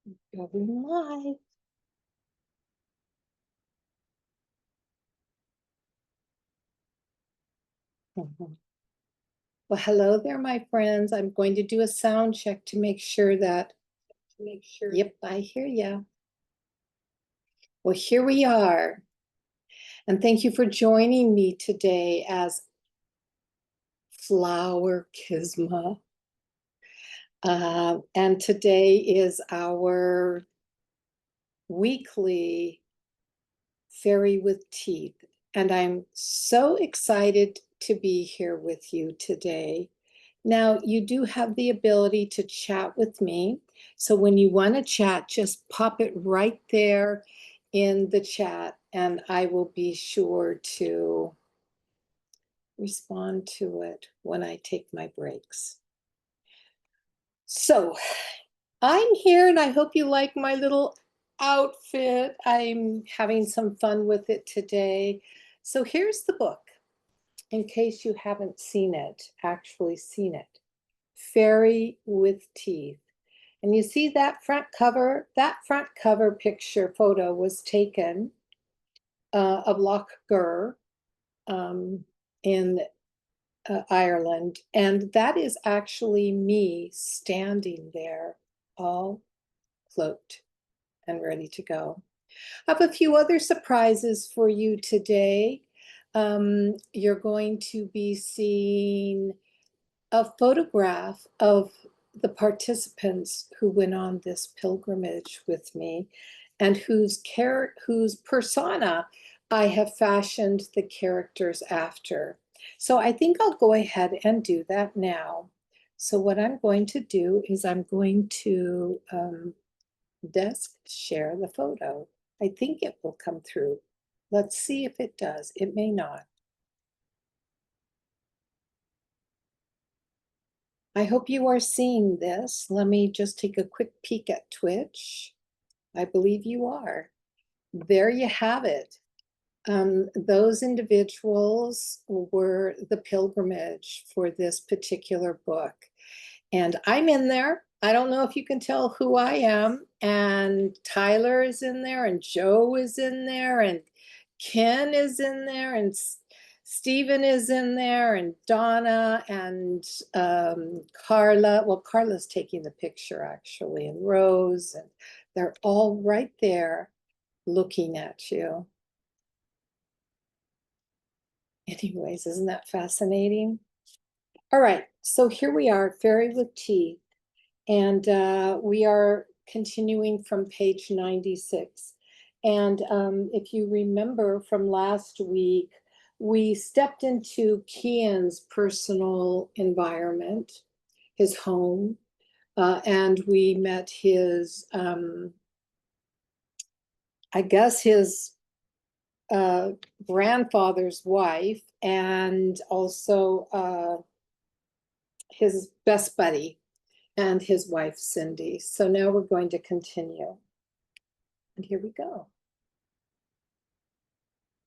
Going live. Mhm. Well, hello there, my friends. I'm going to do a sound check to make sure that, yep, I hear you. Well, here we are. And thank you for joining me today as Flower Kisma. And today is our weekly Fairy with Teeth. And I'm so excited to be here with you today. Now, you do have the ability to chat with me. So when you want to chat, just pop it right there in the chat, and I will be sure to respond to it when I take my breaks. So I'm here, and I hope you like my little outfit. I'm having some fun with it today. So here's the book, in case you haven't actually seen it. Fairy with Teeth. And you see that front cover? That front cover picture photo was taken of Loch Gur in Ireland. And that is actually me standing there, all cloaked and ready to go. I have a few other surprises for you today. You're going to be seeing a photograph of the participants who went on this pilgrimage with me and whose persona I have fashioned the characters after. So I think I'll go ahead and do that now. So what I'm going to do is I'm going to desk share the photo. I think it will come through. Let's see if it does. It may not. I hope you are seeing this. Let me just take a quick peek at Twitch. I believe you are. There you have it. Those individuals were the pilgrimage for this particular book. And I'm in there. I don't know if you can tell who I am. And Tyler is in there, and Joe is in there, and Ken is in there, and Stephen is in there, and Donna, and Carla. Well, Carla's taking the picture actually, and Rose, and they're all right there looking at you. Anyways, isn't that fascinating? All right, so here we are, Fairy with Teeth, and we are continuing from page 96. And if you remember from last week, we stepped into Kian's personal environment, his home, and we met his, I guess his grandfather's wife, and also his best buddy and his wife, Cindy. So now we're going to continue. And here we go.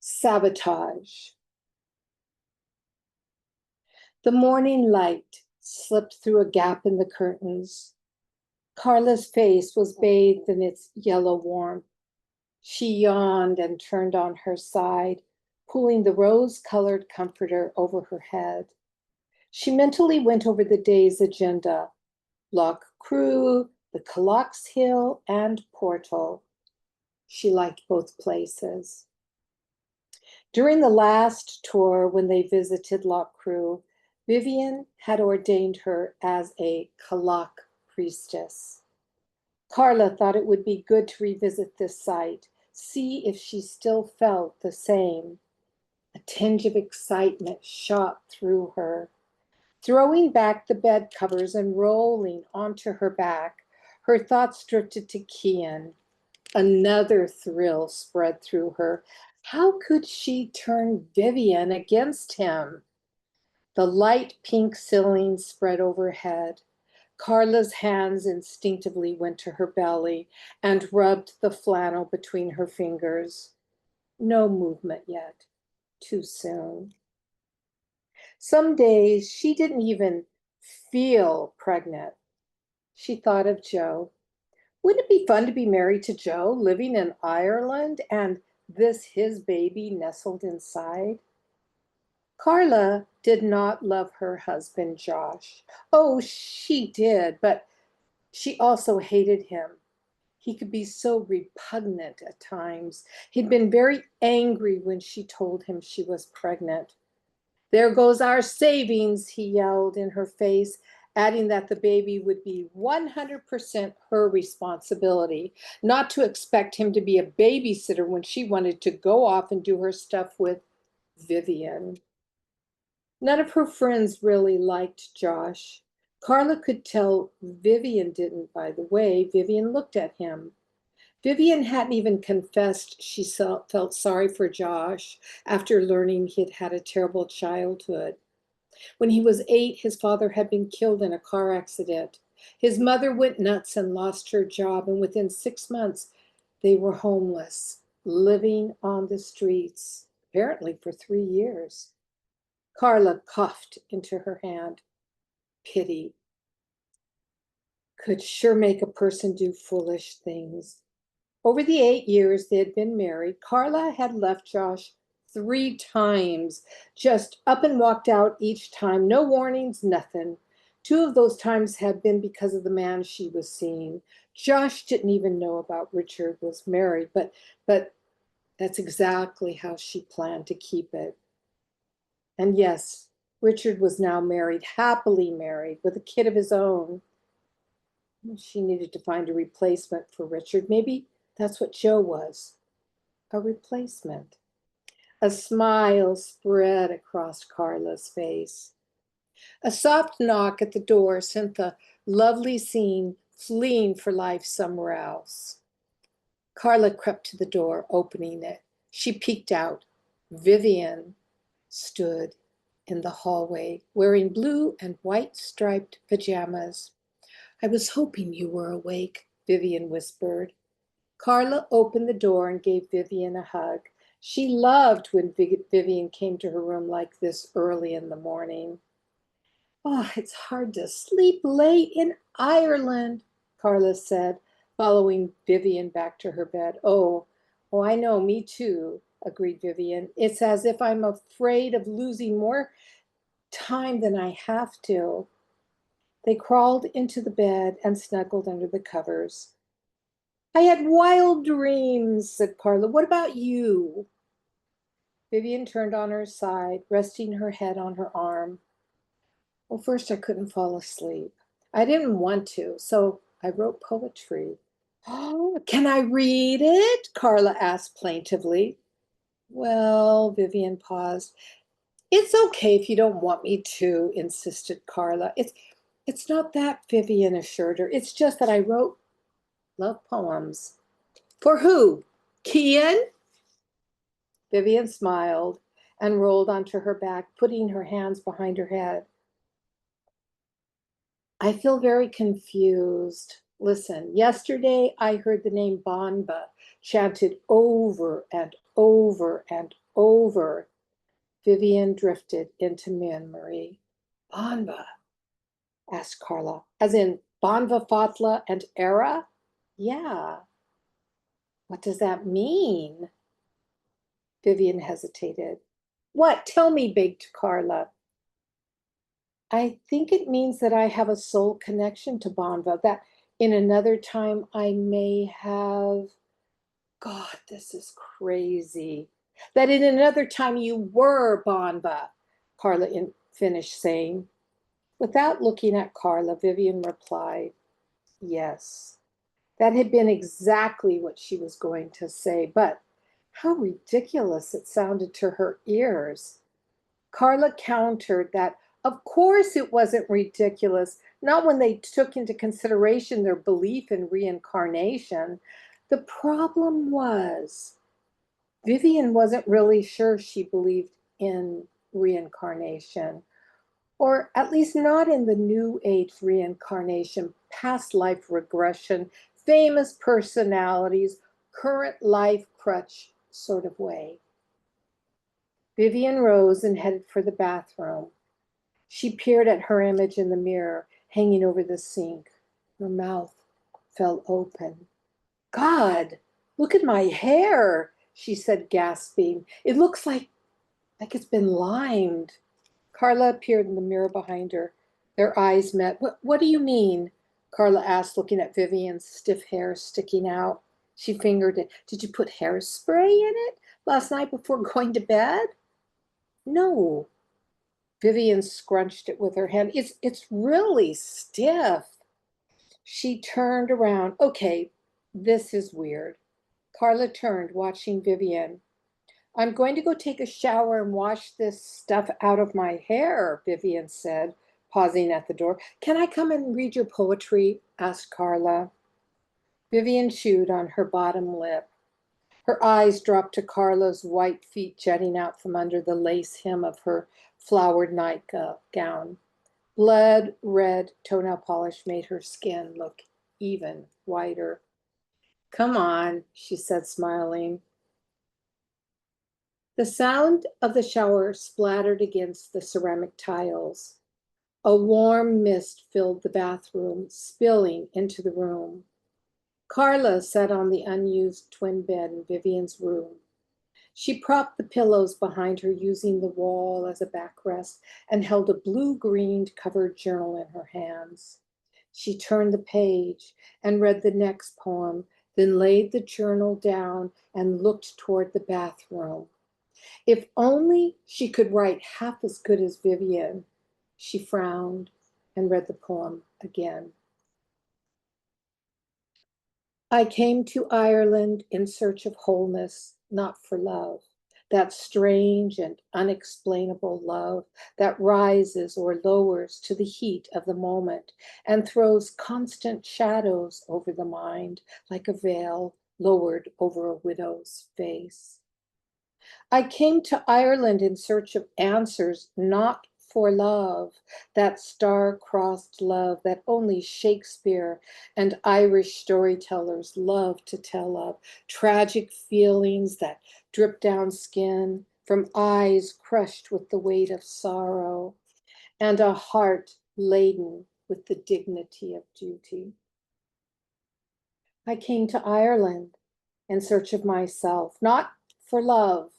Sabotage. The morning light slipped through a gap in the curtains. Carla's face was bathed in its yellow warmth. She yawned and turned on her side, pulling the rose-colored comforter over her head. She mentally went over the day's agenda: Loch Crew, the Calox Hill, and Portal. She liked both places. During the last tour, when they visited Loch Crew, Vivian had ordained her as a Caloch priestess. Carla thought it would be good to revisit this site, see if she still felt the same. A tinge of excitement shot through her. Throwing back the bed covers and rolling onto her back, her thoughts drifted to Kian. Another thrill spread through her. How could she turn Vivian against him? The light pink ceiling spread overhead. Carla's hands instinctively went to her belly and rubbed the flannel between her fingers. No movement yet. Too soon. Some days she didn't even feel pregnant. She thought of Joe. Wouldn't it be fun to be married to Joe, living in Ireland, and this his baby nestled inside? Carla did not love her husband, Josh. Oh, she did, but she also hated him. He could be so repugnant at times. He'd been very angry when she told him she was pregnant. There goes our savings, he yelled in her face, adding that the baby would be 100% her responsibility, not to expect him to be a babysitter when she wanted to go off and do her stuff with Vivian. None of her friends really liked Josh. Carla could tell Vivian didn't, by the way Vivian looked at him. Vivian hadn't even confessed she felt sorry for Josh after learning he had had a terrible childhood. When he was 8, his father had been killed in a car accident. His mother went nuts and lost her job, and within 6 months, they were homeless, living on the streets, apparently for 3 years. Carla coughed into her hand. Pity could sure make a person do foolish things. Over the 8 years they had been married, Carla had left Josh 3 times, just up and walked out each time, no warnings, nothing. 2 of those times had been because of the man she was seeing. Josh didn't even know about Richard was married, but that's exactly how she planned to keep it. And yes, Richard was now married, happily married, with a kid of his own. She needed to find a replacement for Richard. Maybe that's what Joe was, a replacement. A smile spread across Carla's face. A soft knock at the door sent the lovely scene fleeing for life somewhere else. Carla crept to the door, opening it. She peeked out. Vivian stood in the hallway, wearing blue and white striped pajamas. I was hoping you were awake, Vivian whispered. Carla opened the door and gave Vivian a hug. She loved when Vivian came to her room like this early in the morning. Oh, it's hard to sleep late in Ireland, Carla said, following Vivian back to her bed. Oh, I know, me too, agreed Vivian. It's as if I'm afraid of losing more time than I have to. They crawled into the bed and snuggled under the covers. I had wild dreams, said Carla. What about you? Vivian turned on her side, resting her head on her arm. Well, first I couldn't fall asleep. I didn't want to, so I wrote poetry. Oh, can I read it? Carla asked plaintively. Well, Vivian paused. It's okay if you don't want me to, insisted Carla. It's not that, Vivian assured her. It's just that I wrote love poems. For who? Kian? Vivian smiled and rolled onto her back, putting her hands behind her head. I feel very confused. Listen, yesterday I heard the name Banba chanted over and over and over. Vivian drifted into memory. Banba, asked Carla, as in Banva, Fatla, and Era? Yeah. What does that mean? Vivian hesitated. What? Tell me, begged Carla. I think it means that I have a soul connection to Banva, that in another time I may have. God, this is crazy. That in another time you were Banva, Carla finished saying. Without looking at Carla, Vivian replied, yes. That had been exactly what she was going to say, but how ridiculous it sounded to her ears. Carla countered that, of course, it wasn't ridiculous, not when they took into consideration their belief in reincarnation. The problem was, Vivian wasn't really sure she believed in reincarnation, or at least not in the New Age reincarnation, past life regression, famous personalities, current life crutch sort of way. Vivian rose and headed for the bathroom. She peered at her image in the mirror, hanging over the sink. Her mouth fell open. God, look at my hair, she said, gasping. It looks like it's been limed. Carla appeared in the mirror behind her. Their eyes met. What do you mean? Carla asked, looking at Vivian's stiff hair sticking out. She fingered it. Did you put hairspray in it last night before going to bed? No. Vivian scrunched it with her hand. It's really stiff. She turned around. Okay, this is weird. Carla turned, watching Vivian. I'm going to go take a shower and wash this stuff out of my hair, Vivian said, pausing at the door. Can I come and read your poetry? Asked Carla. Vivian chewed on her bottom lip. Her eyes dropped to Carla's white feet jutting out from under the lace hem of her flowered nightgown. Blood red toenail polish made her skin look even whiter. Come on, she said, smiling. The sound of the shower splattered against the ceramic tiles. A warm mist filled the bathroom, spilling into the room. Carla sat on the unused twin bed in Vivian's room. She propped the pillows behind her, using the wall as a backrest, and held a blue-green covered journal in her hands. She turned the page and read the next poem, then laid the journal down and looked toward the bathroom. If only she could write half as good as Vivian. She frowned and read the poem again. I came to Ireland in search of wholeness, not for love. That strange and unexplainable love that rises or lowers to the heat of the moment and throws constant shadows over the mind like a veil lowered over a widow's face. I came to Ireland in search of answers, not for love, that star-crossed love that only Shakespeare and Irish storytellers love to tell of, tragic feelings that drip down skin from eyes crushed with the weight of sorrow and a heart laden with the dignity of duty. I came to Ireland in search of myself, not for love,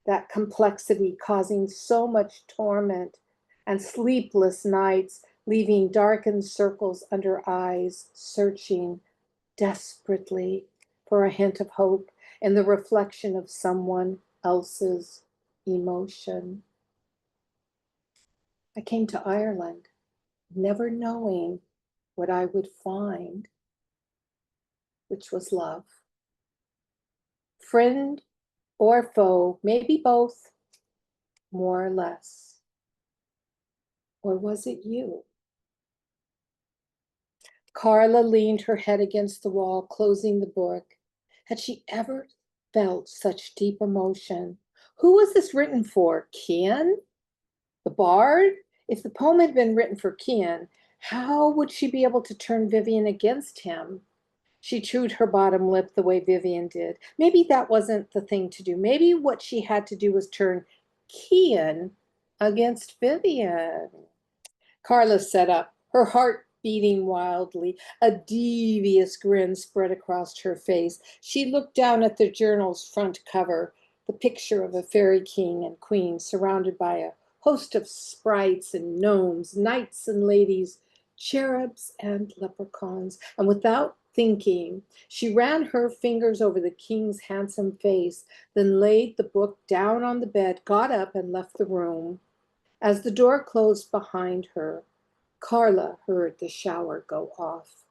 that complexity causing so much torment and sleepless nights, leaving darkened circles under eyes, searching desperately for a hint of hope in the reflection of someone else's emotion. I came to Ireland, never knowing what I would find, which was love. Friend or foe, maybe both, more or less. Or was it you? Carla leaned her head against the wall, closing the book. Had she ever felt such deep emotion? Who was this written for? Cian? The bard? If the poem had been written for Cian, how would she be able to turn Vivian against him? She chewed her bottom lip the way Vivian did. Maybe that wasn't the thing to do. Maybe what she had to do was turn Cian against Vivian. Carla sat up, her heart beating wildly. A devious grin spread across her face. She looked down at the journal's front cover, the picture of a fairy king and queen surrounded by a host of sprites and gnomes, knights and ladies, cherubs and leprechauns. And without thinking, she ran her fingers over the king's handsome face, then laid the book down on the bed, got up, and left the room. As the door closed behind her, Carla heard the shower go off.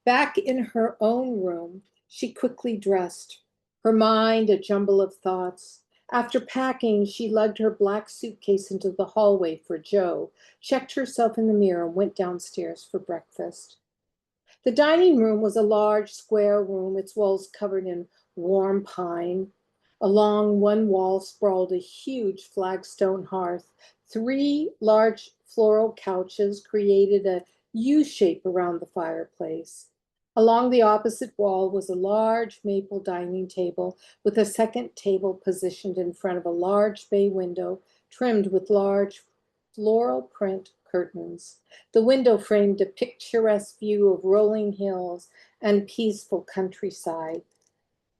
Back in her own room, she quickly dressed, her mind a jumble of thoughts. After packing, she lugged her black suitcase into the hallway for Joe, checked herself in the mirror, and went downstairs for breakfast. The dining room was a large square room, its walls covered in warm pine. Along one wall sprawled a huge flagstone hearth. Three large floral couches created a U shape around the fireplace. Along the opposite wall was a large maple dining table with a second table positioned in front of a large bay window trimmed with large floral print curtains. The window framed a picturesque view of rolling hills and peaceful countryside.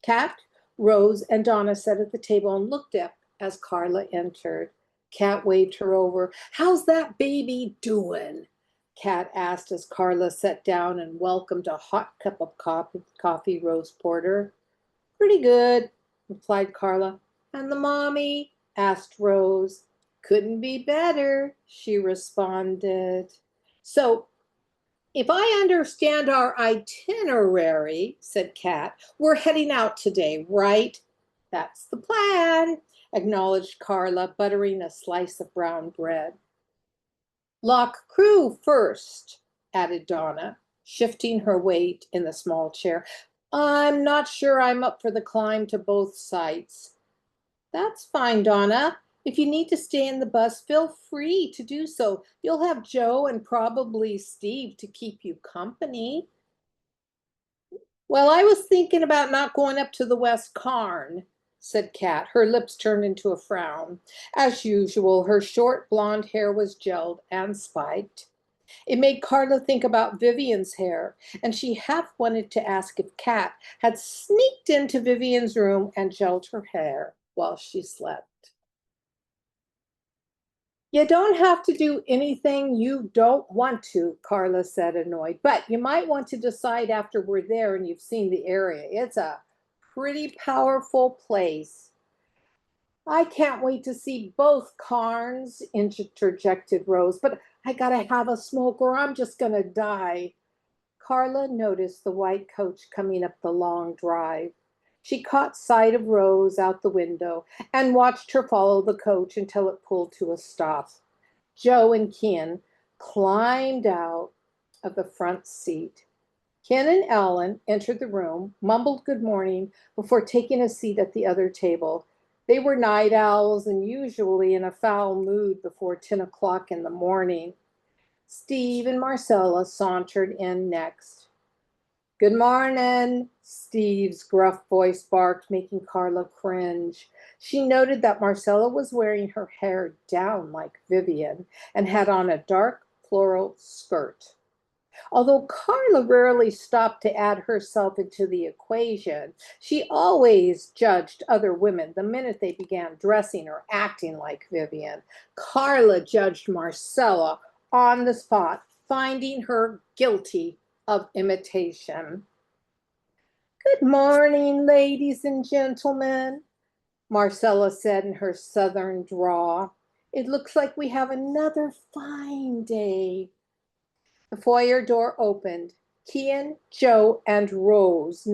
Kat, Rose, and Donna sat at the table and looked up as Carla entered. Kat waved her over. "How's that baby doing?" Kat asked as Carla sat down and welcomed a hot cup of coffee roast porter. "Pretty good," replied Carla. "And the mommy?" asked Rose. "Couldn't be better," she responded. "So, if I understand our itinerary," said Kat, "we're heading out today, right?" "That's the plan," acknowledged Carla, buttering a slice of brown bread. "Lock crew first," added Donna, shifting her weight in the small chair. "I'm not sure I'm up for the climb to both sites." "That's fine, Donna. If you need to stay in the bus, feel free to do so. You'll have Joe and probably Steve to keep you company." "Well, I was thinking about not going up to the West Cairn," said Kat, her lips turned into a frown. As usual, her short blonde hair was gelled and spiked. It made Carla think about Vivian's hair, and she half wanted to ask if Kat had sneaked into Vivian's room and gelled her hair while she slept. "You don't have to do anything you don't want to," Carla said, annoyed, "but you might want to decide after we're there and you've seen the area. It's a pretty powerful place." "I can't wait to see both Carns," interjected Rose, "but I gotta have a smoke or I'm just gonna die." Carla noticed the white coach coming up the long drive. She caught sight of Rose out the window and watched her follow the coach until it pulled to a stop. Joe and Ken climbed out of the front seat. Ken and Ellen entered the room, mumbled good morning before taking a seat at the other table. They were night owls and usually in a foul mood before 10 o'clock in the morning. Steve and Marcella sauntered in next. "Good morning," Steve's gruff voice barked, making Carla cringe. She noted that Marcella was wearing her hair down like Vivian and had on a dark floral skirt. Although Carla rarely stopped to add herself into the equation, she always judged other women the minute they began dressing or acting like Vivian. Carla judged Marcella on the spot, finding her guilty of imitation. "Good morning, ladies and gentlemen," Marcella said in her southern drawl. "It looks like we have another fine day." The foyer door opened. Kian, Joe, and Rose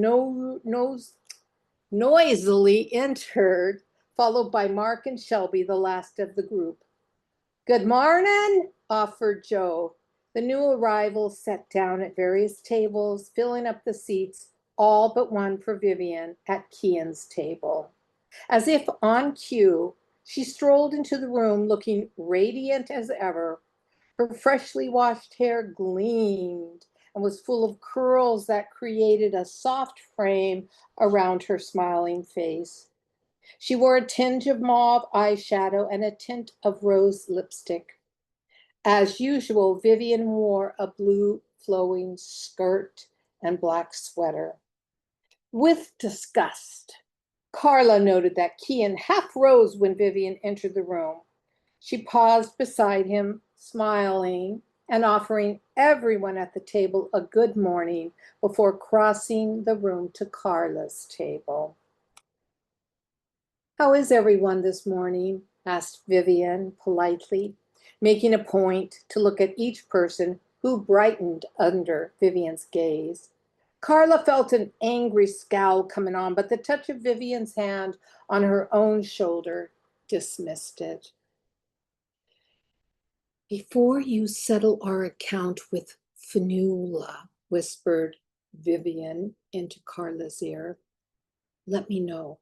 noisily entered, followed by Mark and Shelby, the last of the group. "Good morning," offered Joe. The new arrivals sat down at various tables, filling up the seats, all but one for Vivian at Kian's table. As if on cue, she strolled into the room looking radiant as ever. Her freshly washed hair gleamed and was full of curls that created a soft frame around her smiling face. She wore a tinge of mauve eyeshadow and a tint of rose lipstick. As usual, Vivian wore a blue flowing skirt and black sweater. With disgust, Carla noted that Kian half rose when Vivian entered the room. She paused beside him, smiling and offering everyone at the table a good morning before crossing the room to Carla's table. "How is everyone this morning?" asked Vivian politely, making a point to look at each person who brightened under Vivian's gaze. Carla felt an angry scowl coming on, but the touch of Vivian's hand on her own shoulder dismissed it. "Before you settle our account with Fanula," whispered Vivian into Carla's ear, "let me know."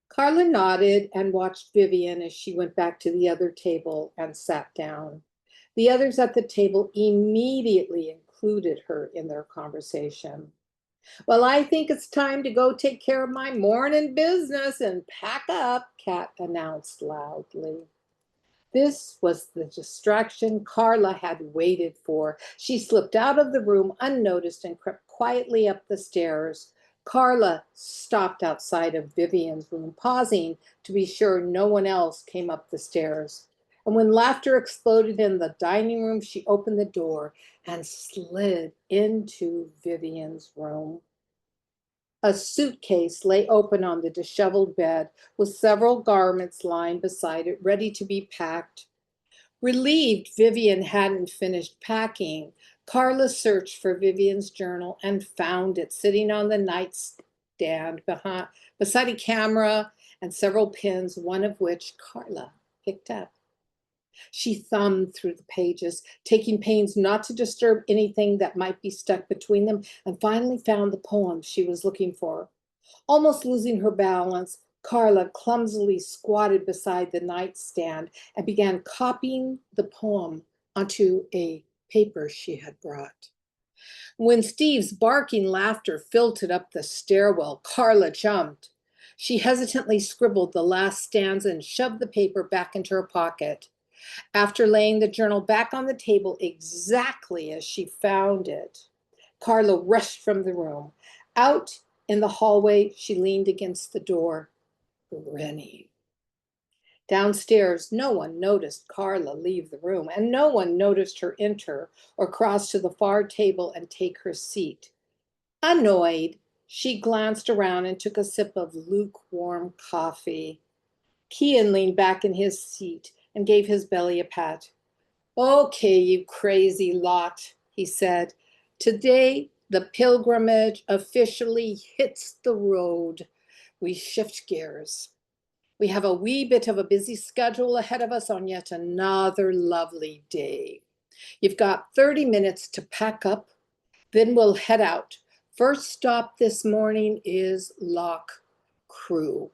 Carla nodded and watched Vivian as she went back to the other table and sat down. The others at the table immediately included her in their conversation. "Well, I think it's time to go take care of my morning business and pack up," Kat announced loudly. This was the distraction Carla had waited for. She slipped out of the room unnoticed and crept quietly up the stairs. Carla stopped outside of Vivian's room, pausing to be sure no one else came up the stairs. And when laughter exploded in the dining room, she opened the door and slid into Vivian's room. A suitcase lay open on the disheveled bed, with several garments lying beside it, ready to be packed. Relieved Vivian hadn't finished packing, Carla searched for Vivian's journal and found it sitting on the nightstand beside a camera and several pens, one of which Carla picked up. She thumbed through the pages, taking pains not to disturb anything that might be stuck between them, and finally found the poem she was looking for. Almost losing her balance, Carla clumsily squatted beside the nightstand and began copying the poem onto a paper she had brought. When Steve's barking laughter filtered up the stairwell, Carla jumped. She hesitantly scribbled the last stanza and shoved the paper back into her pocket. After laying the journal back on the table exactly as she found it, Carla rushed from the room. Out in the hallway, she leaned against the door, grinning. Downstairs, no one noticed Carla leave the room, and no one noticed her enter or cross to the far table and take her seat. Annoyed, she glanced around and took a sip of lukewarm coffee. Kian leaned back in his seat and gave his belly a pat. "Okay, you crazy lot," he said. "Today, the pilgrimage officially hits the road. We shift gears. We have a wee bit of a busy schedule ahead of us on yet another lovely day. You've got 30 minutes to pack up, then we'll head out. First stop this morning is Loch Crew.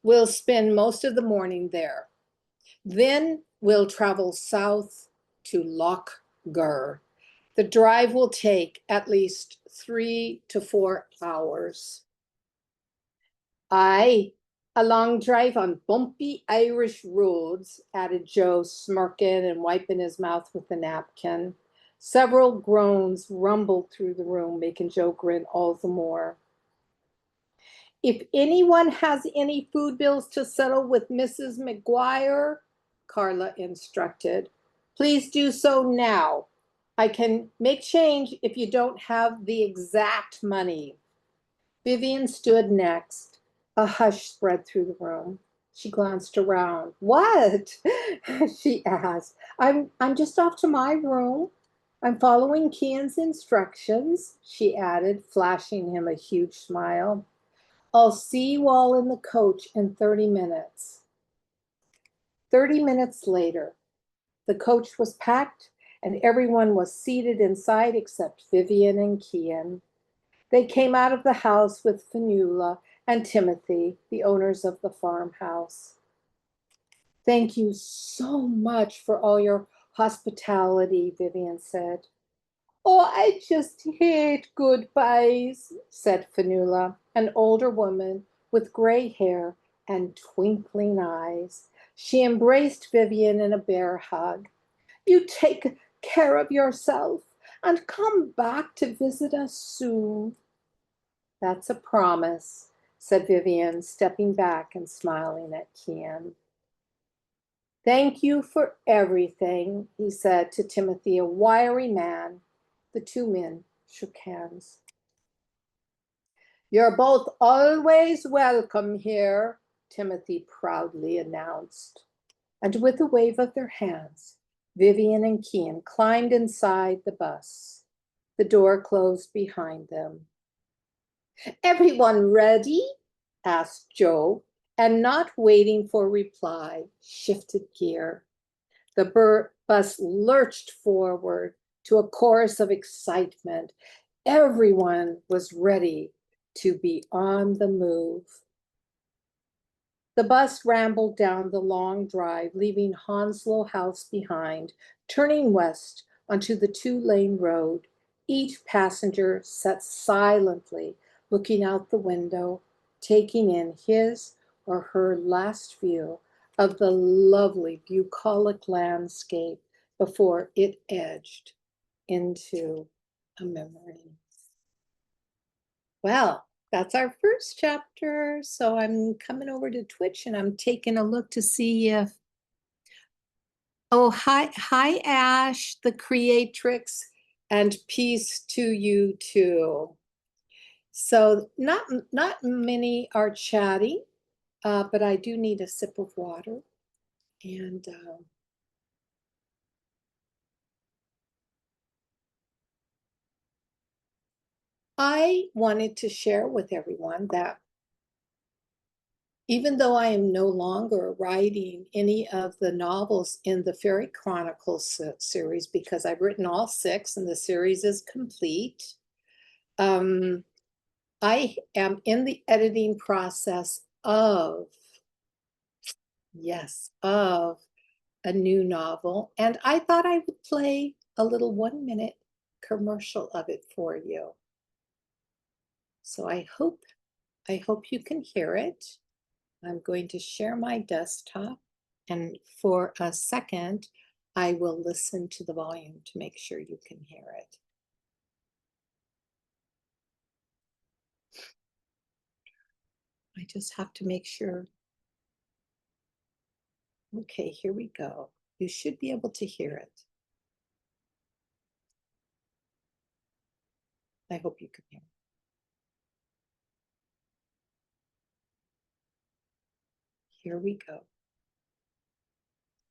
We'll spend most of the morning there. Then we'll travel south to Loch Gur. The drive will take at least 3 to 4 hours. Aye, a long drive on bumpy Irish roads," added Joe, smirking and wiping his mouth with a napkin. Several groans rumbled through the room, making Joe grin all the more. "If anyone has any food bills to settle with Mrs. McGuire," Carla instructed, "please do so now. I can make change if you don't have the exact money." Vivian stood next. A hush spread through the room. She glanced around. "What?" she asked. I'm just off to my room. I'm following Kian's instructions," she added, flashing him a huge smile. "I'll see you all in the coach in 30 minutes. 30 minutes later, the coach was packed and everyone was seated inside except Vivian and Kian. They came out of the house with Fionnuala and Timothy, the owners of the farmhouse. "Thank you so much for all your hospitality," Vivian said. "Oh, I just hate goodbyes," said Fionnuala, an older woman with gray hair and twinkling eyes. She embraced Vivian in a bear hug. "You take care of yourself and come back to visit us soon." "That's a promise," said Vivian, stepping back and smiling at Kian. "Thank you for everything," he said to Timothy, a wiry man. The two men shook hands. "You're both always welcome here," Timothy proudly announced. And with a wave of their hands, Vivian and Kian climbed inside the bus. The door closed behind them. "Everyone ready?" asked Joe, and not waiting for reply, shifted gear. The bus lurched forward to a chorus of excitement. Everyone was ready to be on the move. The bus rambled down the long drive, leaving Hounslow House behind, turning west onto the two-lane road. Each passenger sat silently, looking out the window, taking in his or her last view of the lovely bucolic landscape before it edged into a memory. Well, that's our first chapter. So I'm coming over to Twitch and I'm taking a look to see if, oh, hi, Ash, the creatrix, and peace to you too. So not many are chatty, but I do need a sip of water. And I wanted to share with everyone that even though I am no longer writing any of the novels in the Faery-Chronicles series, because I've written all 6 and the series is complete, I am in the editing process of, yes, of a new novel. And I thought I would play a little 1-minute commercial of it for you. So I hope you can hear it. I'm going to share my desktop, and for a second, I will listen to the volume to make sure you can hear it. I just have to make sure. Okay, here we go. You should be able to hear it. I hope you can hear it. Here we go.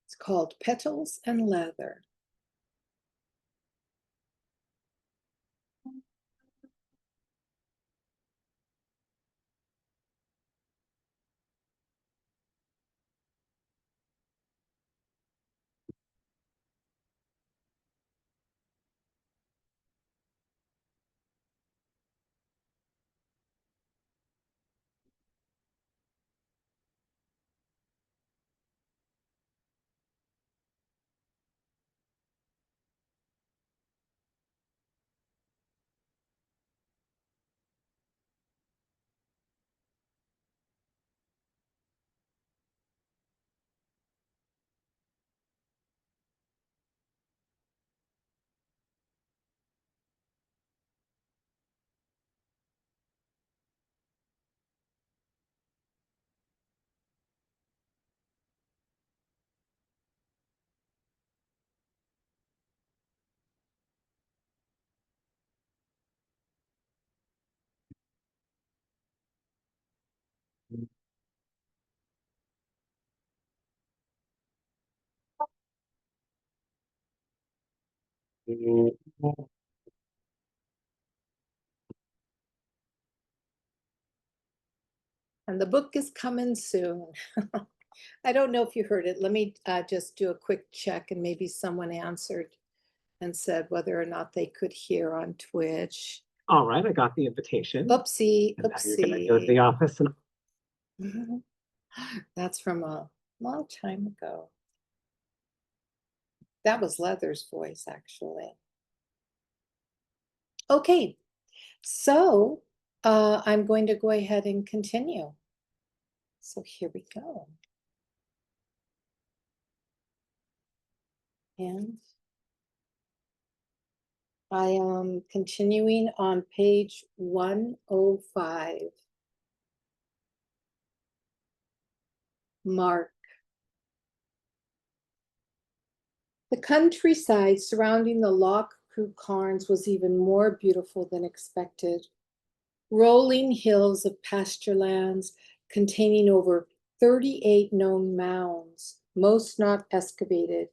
It's called Petals and Leather. And the book is coming soon. I don't know if you heard it. Let me just do a quick check, and maybe someone answered and said whether or not they could hear on Twitch. All right, I got the invitation. Oopsie, And now you're oopsie. gonna go to the office and That's from a long time ago. That was Leather's voice, actually. Okay, so I'm going to go ahead and continue. So here we go. And I am continuing on page 105. Mark. The countryside surrounding the Loch Crew Cairns was even more beautiful than expected. Rolling hills of pasture lands containing over 38 known mounds, most not excavated,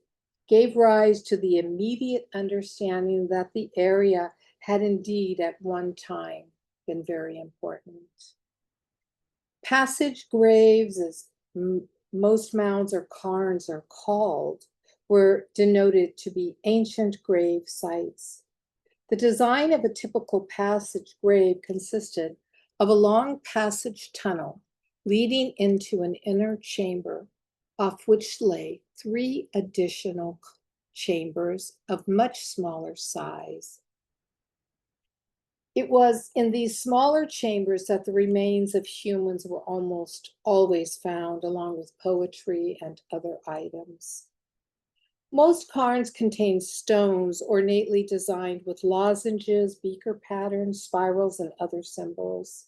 gave rise to the immediate understanding that the area had indeed at one time been very important. Passage graves, as most mounds or cairns are called, were denoted to be ancient grave sites. The design of a typical passage grave consisted of a long passage tunnel leading into an inner chamber, off which lay 3 additional chambers of much smaller size. It was in these smaller chambers that the remains of humans were almost always found, along with poetry and other items. Most cairns contained stones ornately designed with lozenges, beaker patterns, spirals, and other symbols.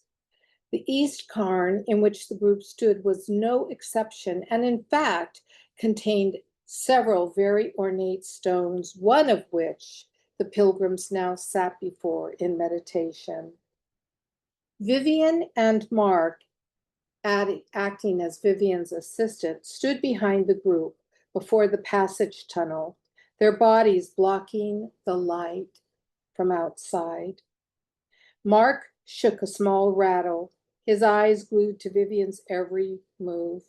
The East Cairn, in which the group stood, was no exception, and in fact contained several very ornate stones, one of which the pilgrims now sat before in meditation. Vivian and Mark, acting as Vivian's assistant, stood behind the group before the passage tunnel, their bodies blocking the light from outside. Mark shook a small rattle, his eyes glued to Vivian's every move.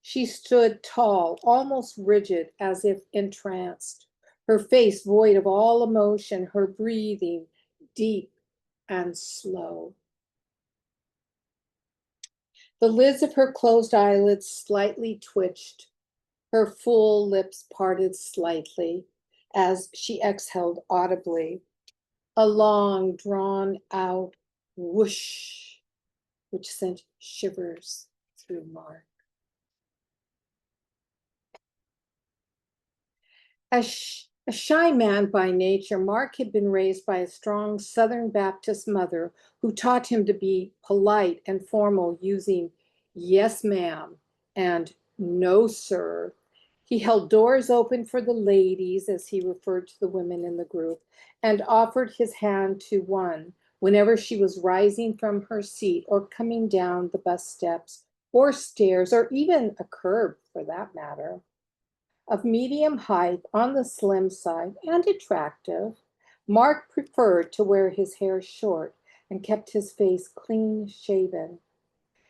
She stood tall, almost rigid, as if entranced, her face void of all emotion, her breathing deep and slow. The lids of her closed eyelids slightly twitched, her full lips parted slightly as she exhaled audibly, a long drawn out whoosh, which sent shivers through Mark. A shy man by nature, Mark had been raised by a strong Southern Baptist mother who taught him to be polite and formal, using yes, ma'am, and no, sir. He held doors open for the ladies, as he referred to the women in the group, and offered his hand to one whenever she was rising from her seat or coming down the bus steps or stairs, or even a curb for that matter. Of medium height, on the slim side, and attractive, Mark preferred to wear his hair short and kept his face clean shaven.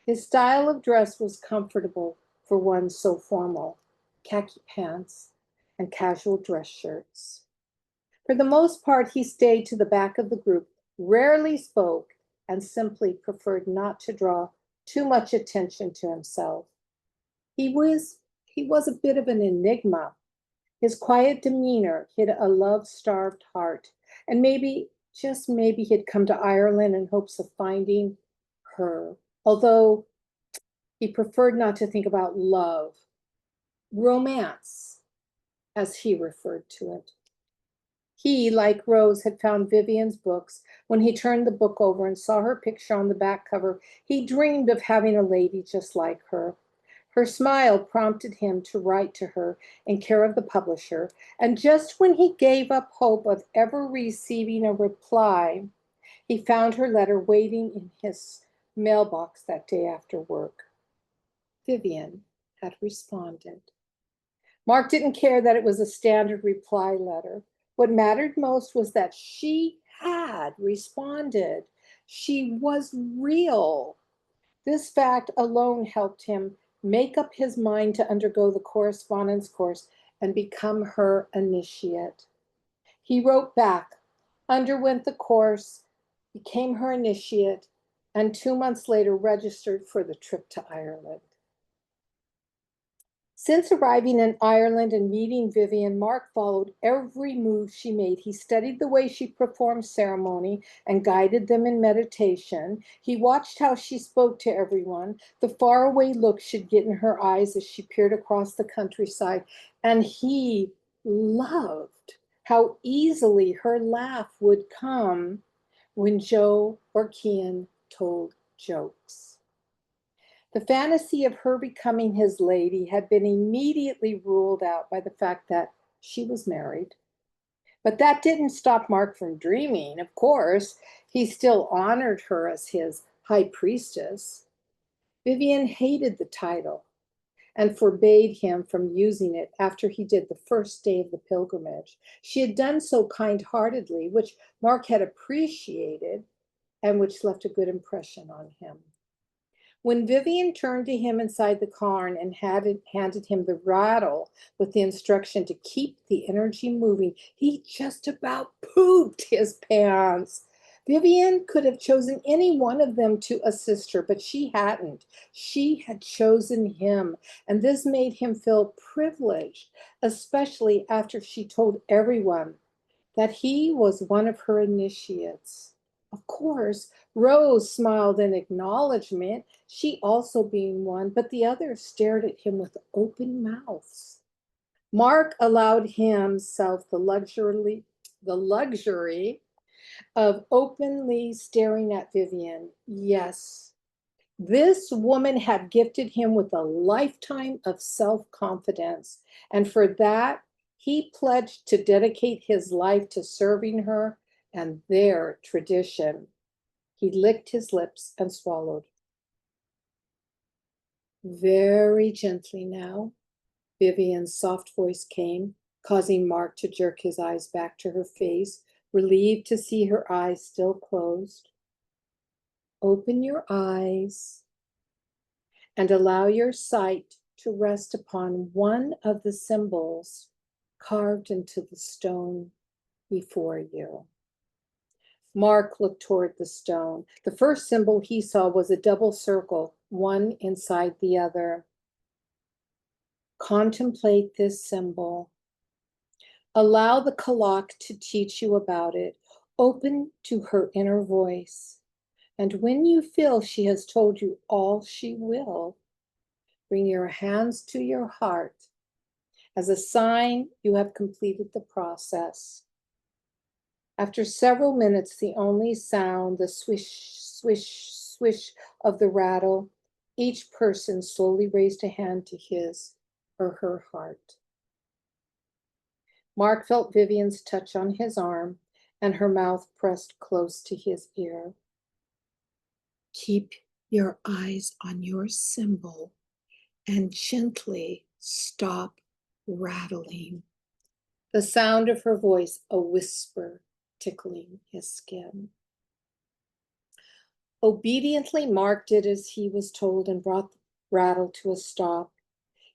His style of dress was comfortable for one so formal: khaki pants and casual dress shirts. For the most part, he stayed to the back of the group, rarely spoke, and simply preferred not to draw too much attention to himself. He was a bit of an enigma. His quiet demeanor hid a love-starved heart, and maybe, just maybe, he'd come to Ireland in hopes of finding her, although he preferred not to think about love, romance, as he referred to it. He, like Rose, had found Vivian's books. When he turned the book over and saw her picture on the back cover, he dreamed of having a lady just like her. Her smile prompted him to write to her in care of the publisher, and just when he gave up hope of ever receiving a reply, he found her letter waiting in his mailbox that day after work. Vivian had responded. Mark didn't care that it was a standard reply letter. What mattered most was that she had responded. She was real. This fact alone helped him make up his mind to undergo the correspondence course and become her initiate. He wrote back, underwent the course, became her initiate, and 2 months later registered for the trip to Ireland. Since arriving in Ireland and meeting Vivian, Mark followed every move she made. He studied the way she performed ceremony and guided them in meditation. He watched how she spoke to everyone, the faraway look she'd get in her eyes as she peered across the countryside, and he loved how easily her laugh would come when Joe or Kian told jokes. The fantasy of her becoming his lady had been immediately ruled out by the fact that she was married. But that didn't stop Mark from dreaming. Of course, he still honored her as his high priestess. Vivian hated the title and forbade him from using it after he did the first day of the pilgrimage. She had done so kind-heartedly, which Mark had appreciated and which left a good impression on him. When Vivian turned to him inside the cairn and handed him the rattle with the instruction to keep the energy moving, he just about pooped his pants. Vivian could have chosen any one of them to assist her, but she hadn't. She had chosen him, and this made him feel privileged, especially after she told everyone that he was one of her initiates. Of course, Rose smiled in acknowledgement, she also being one, but the others stared at him with open mouths. Mark allowed himself the luxury of openly staring at Vivian. Yes, this woman had gifted him with a lifetime of self-confidence, and for that, he pledged to dedicate his life to serving her and their tradition. He licked his lips and swallowed. Very gently now, Vivian's soft voice came, causing Mark to jerk his eyes back to her face, relieved to see her eyes still closed. Open your eyes and allow your sight to rest upon one of the symbols carved into the stone before you. Mark looked toward the stone. The first symbol he saw was a double circle, one inside the other. Contemplate this symbol. Allow the Kalak to teach you about it. Open to her inner voice. And when you feel she has told you all she will, bring your hands to your heart as a sign you have completed the process. After several minutes, the only sound, the swish, swish, swish of the rattle, each person slowly raised a hand to his or her heart. Mark felt Vivian's touch on his arm and her mouth pressed close to his ear. Keep your eyes on your symbol and gently stop rattling. The sound of her voice, a whisper, tickling his skin. Obediently, Mark did as he was told and brought the rattle to a stop.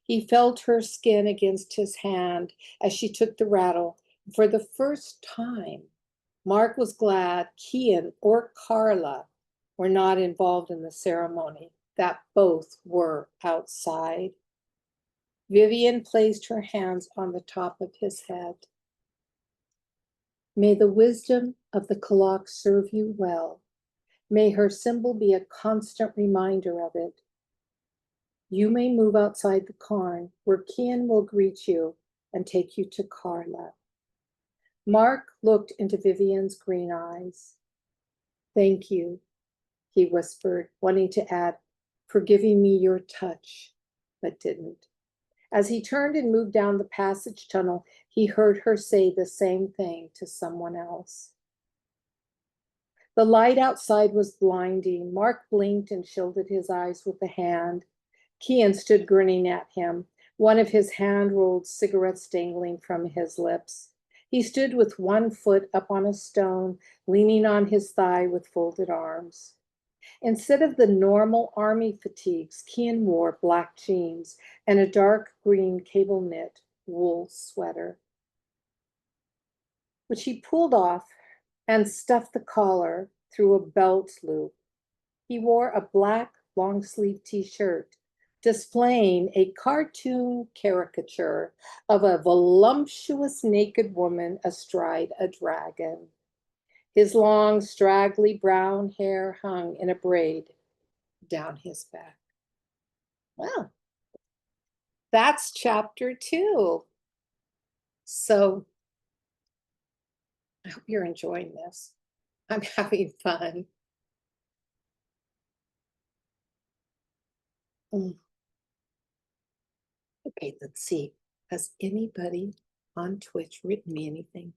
He felt her skin against his hand as she took the rattle. For the first time, Mark was glad Kian or Carla were not involved in the ceremony, that both were outside. Vivian placed her hands on the top of his head. May the wisdom of the Kalak serve you well. May her symbol be a constant reminder of it. You may move outside the cairn, where Kian will greet you and take you to Carla. Mark looked into Vivian's green eyes. Thank you, he whispered, wanting to add, for giving me your touch, but didn't. As he turned and moved down the passage tunnel, he heard her say the same thing to someone else. The light outside was blinding. Mark blinked and shielded his eyes with a hand. Kian stood grinning at him, one of his hand-rolled cigarettes dangling from his lips. He stood with one foot up on a stone, leaning on his thigh with folded arms. Instead of the normal army fatigues, Kian wore black jeans and a dark green cable knit wool sweater, which he pulled off and stuffed the collar through a belt loop. He wore a black long-sleeve t-shirt displaying a cartoon caricature of a voluptuous naked woman astride a dragon. His long, straggly brown hair hung in a braid down his back. Well, that's chapter 2. So I hope you're enjoying this. I'm having fun. Okay, let's see. Has anybody on Twitch written me anything?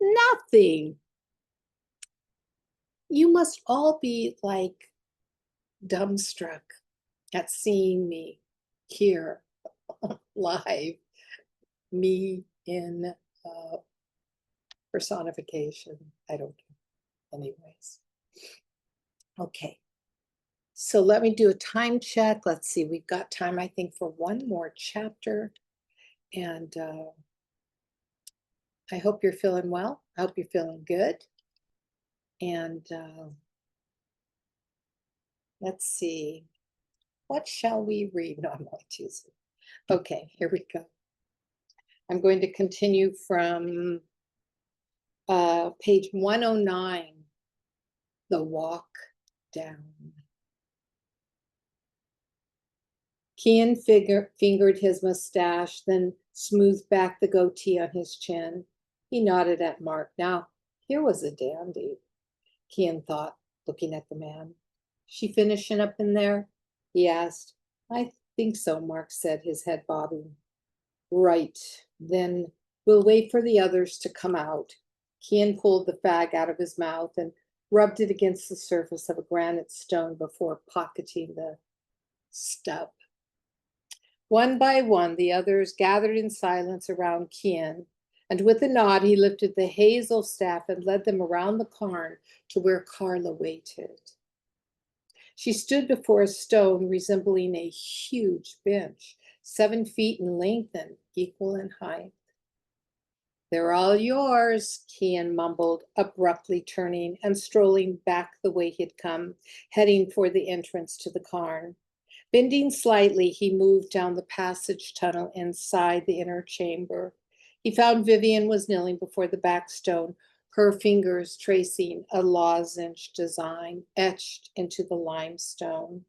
Nothing. You must all be like dumbstruck at seeing me here live, me in personification. I don't know. Anyways. Okay. So let me do a time check. Let's see. We've got time, I think, for one more chapter. And I hope you're feeling well. I hope you're feeling good. And let's see. What shall we read? No, I'm going to use it. Okay, here we go. I'm going to continue from page 109. The walk down. Cian fingered his mustache, then smoothed back the goatee on his chin. He nodded at Mark. Now, here was a dandy, Cian thought, looking at the man. She finishing up in there? He asked. I think so, Mark said, his head bobbing. Right, then we'll wait for the others to come out. Cian pulled the fag out of his mouth and rubbed it against the surface of a granite stone before pocketing the stub. One by one, the others gathered in silence around Cian, and with a nod, he lifted the hazel staff and led them around the cairn to where Carla waited. She stood before a stone resembling a huge bench, 7 feet in length and equal in height. They're all yours, Cian mumbled, abruptly turning and strolling back the way he'd come, heading for the entrance to the cairn. Bending slightly, he moved down the passage tunnel inside the inner chamber. He found Vivian was kneeling before the back stone, her fingers tracing a lozenge design etched into the limestone.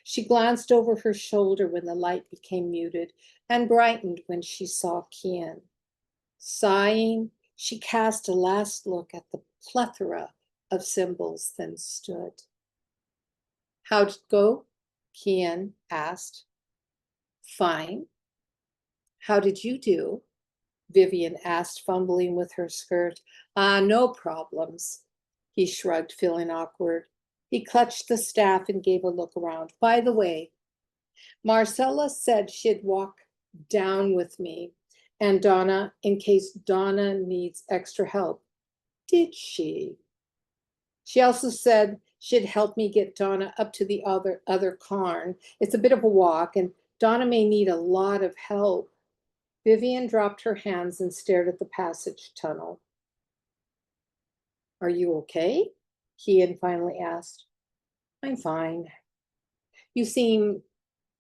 She glanced over her shoulder when the light became muted and brightened when she saw Cian. Sighing, she cast a last look at the plethora of symbols, then stood. How'd it go? Cian asked. Fine. How did you do? Vivian asked, fumbling with her skirt. No problems. He shrugged, feeling awkward. He clutched the staff and gave a look around. By the way, Marcella said she'd walk down with me and Donna, in case Donna needs extra help. Did she? She also said she'd help me get Donna up to the other cairn. It's a bit of a walk, and Donna may need a lot of help. Vivian dropped her hands and stared at the passage tunnel. Are you okay? Cian finally asked. I'm fine. You seem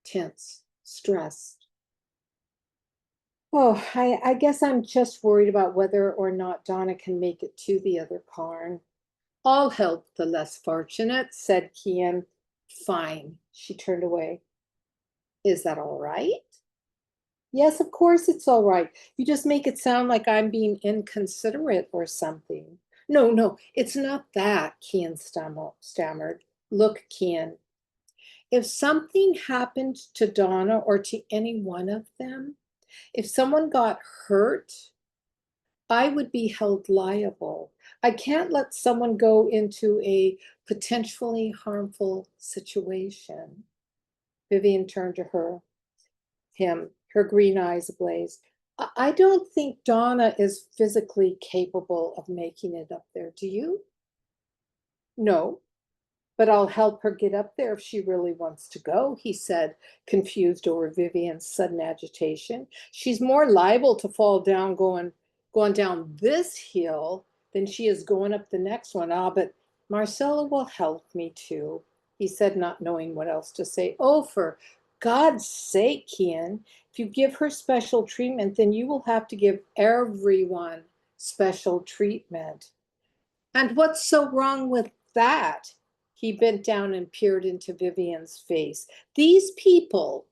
tense, stressed. Oh, I guess I'm just worried about whether or not Donna can make it to the other cairn. I'll help the less fortunate, said Cian. Fine. She turned away. Is that all right? Yes, of course it's all right. You just make it sound like I'm being inconsiderate or something. No, it's not that, Cian stammered. Look, Cian, if something happened to Donna or to any one of them, if someone got hurt, I would be held liable. I can't let someone go into a potentially harmful situation. Vivian turned to him, her green eyes ablaze. I don't think Donna is physically capable of making it up there. Do you? No, but I'll help her get up there if she really wants to go, he said, confused over Vivian's sudden agitation. She's more liable to fall down going down this hill than she is going up the next one. But Marcella will help me too, he said, not knowing what else to say. Oh, for God's sake, Cian, if you give her special treatment, then you will have to give everyone special treatment. And what's so wrong with that? He bent down and peered into Vivian's face. These people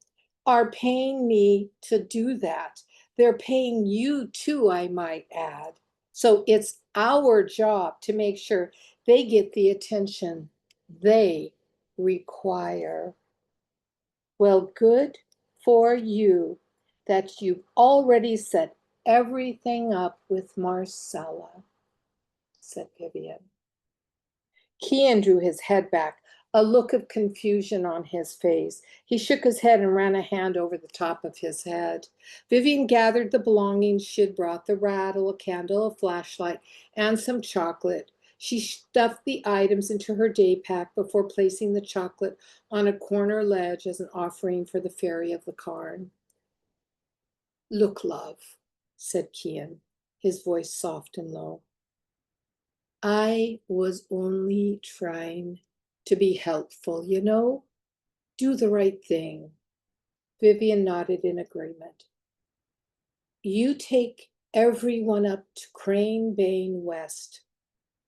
are paying me to do that. They're paying you too, I might add. So it's our job to make sure they get the attention they require. Well, good for you that you've already set everything up with Marcella, said Vivian. Cian drew his head back, a look of confusion on his face. He shook his head and ran a hand over the top of his head. Vivian gathered the belongings she'd brought, the rattle, a candle, a flashlight, and some chocolate. She stuffed the items into her day pack before placing the chocolate on a corner ledge as an offering for the fairy of the cairn. Look, love, said Cian, his voice soft and low. I was only trying to be helpful, you know? Do the right thing. Vivian nodded in agreement. You take everyone up to Crane Bane West.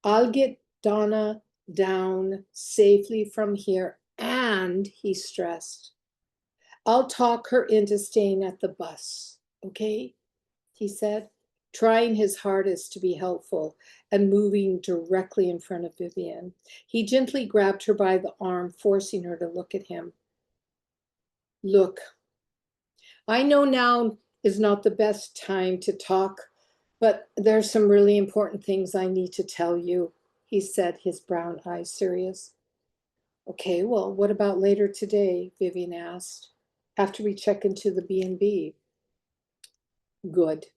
I'll get Donna down safely from here, and he stressed, I'll talk her into staying at the bus, okay? He said, trying his hardest to be helpful and moving directly in front of Vivian. He gently grabbed her by the arm, forcing her to look at him. Look, I know now is not the best time to talk, but there's some really important things I need to tell you, he said, his brown eyes serious. Okay, well, what about later today? Vivian asked, after we check into the B&B. Good.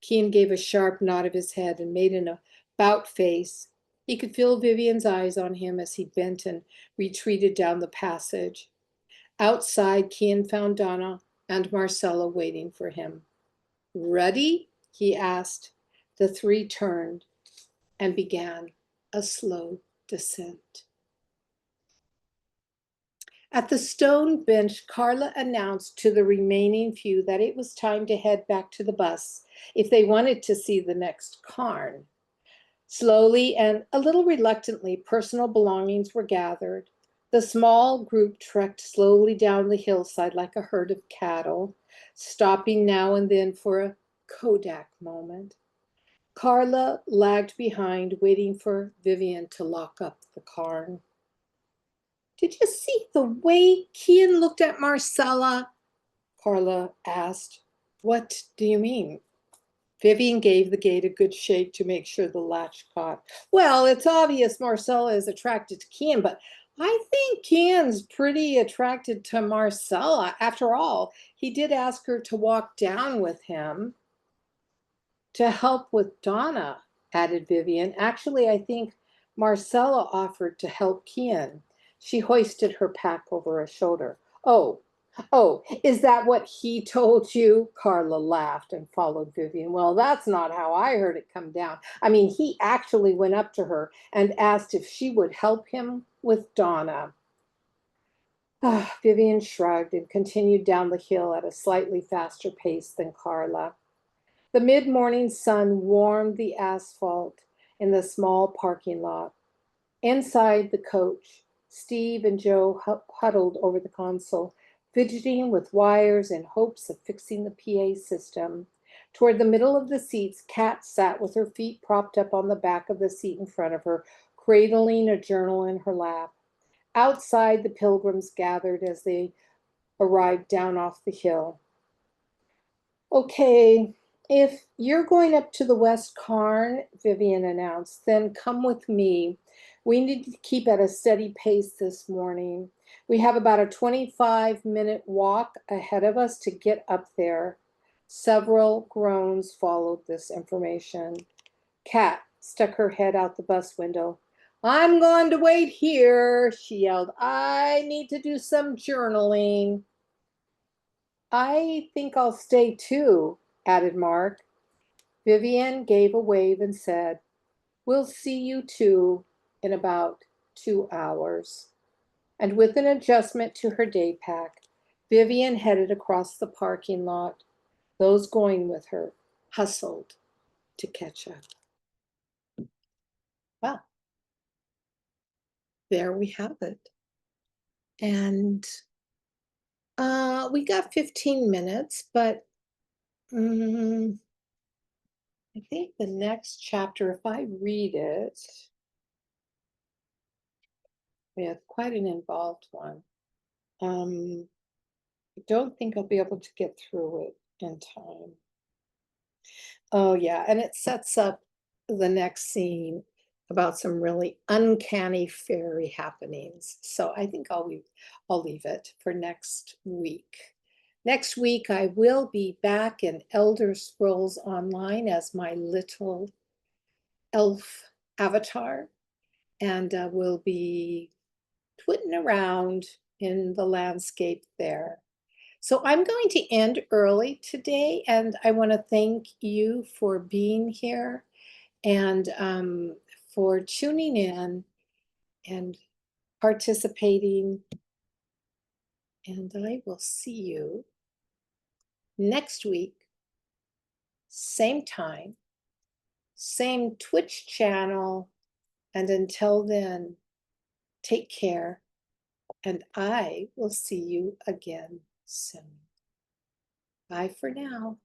Kean gave a sharp nod of his head and made an about face. He could feel Vivian's eyes on him as he bent and retreated down the passage. Outside, Kean found Donna and Marcella waiting for him. Ready? He asked. The three turned and began a slow descent. At the stone bench, Carla announced to the remaining few that it was time to head back to the bus if they wanted to see the next cairn. Slowly and a little reluctantly, personal belongings were gathered. The small group trekked slowly down the hillside like a herd of cattle, stopping now and then for a Kodak moment. Carla lagged behind, waiting for Vivian to lock up the cairn. Did you see the way Kean looked at Marcella? Carla asked. What do you mean? Vivian gave the gate a good shake to make sure the latch caught. Well, it's obvious Marcella is attracted to Kean, but I think Kean's pretty attracted to Marcella. After all, he did ask her to walk down with him to help with Donna, added Vivian. Actually, I think Marcella offered to help Kean. She hoisted her pack over her shoulder. Oh, is that what he told you? Carla laughed and followed Vivian. Well, that's not how I heard it come down. I mean, he actually went up to her and asked if she would help him with Donna. Vivian shrugged and continued down the hill at a slightly faster pace than Carla. The mid-morning sun warmed the asphalt in the small parking lot. Inside the coach, Steve and Joe huddled over the console, fidgeting with wires in hopes of fixing the PA system. Toward the middle of the seats, Kat sat with her feet propped up on the back of the seat in front of her, cradling a journal in her lap. Outside, the pilgrims gathered as they arrived down off the hill. Okay, if you're going up to the West Cairn, Vivian announced, then come with me. We need to keep at a steady pace this morning. We have about a 25-minute walk ahead of us to get up there. Several groans followed this information. Kat stuck her head out the bus window. I'm going to wait here, she yelled. I need to do some journaling. I think I'll stay too, added Mark. Vivian gave a wave and said, We'll see you two in about 2 hours. And with an adjustment to her day pack, Vivian headed across the parking lot. Those going with her hustled to catch up. Well, there we have it. And we got 15 minutes, but I think the next chapter, if I read it, we have quite an involved one. I don't think I'll be able to get through it in time. Oh yeah, and it sets up the next scene about some really uncanny fairy happenings. So I think I'll leave it for next week. Next week, I will be back in Elder Scrolls Online as my little elf avatar, and we'll be twitting around in the landscape there. So I'm going to end early today, and I want to thank you for being here and for tuning in and participating. And I will see you next week, same time, same Twitch channel, And until then, take care, and I will see you again soon. Bye for now.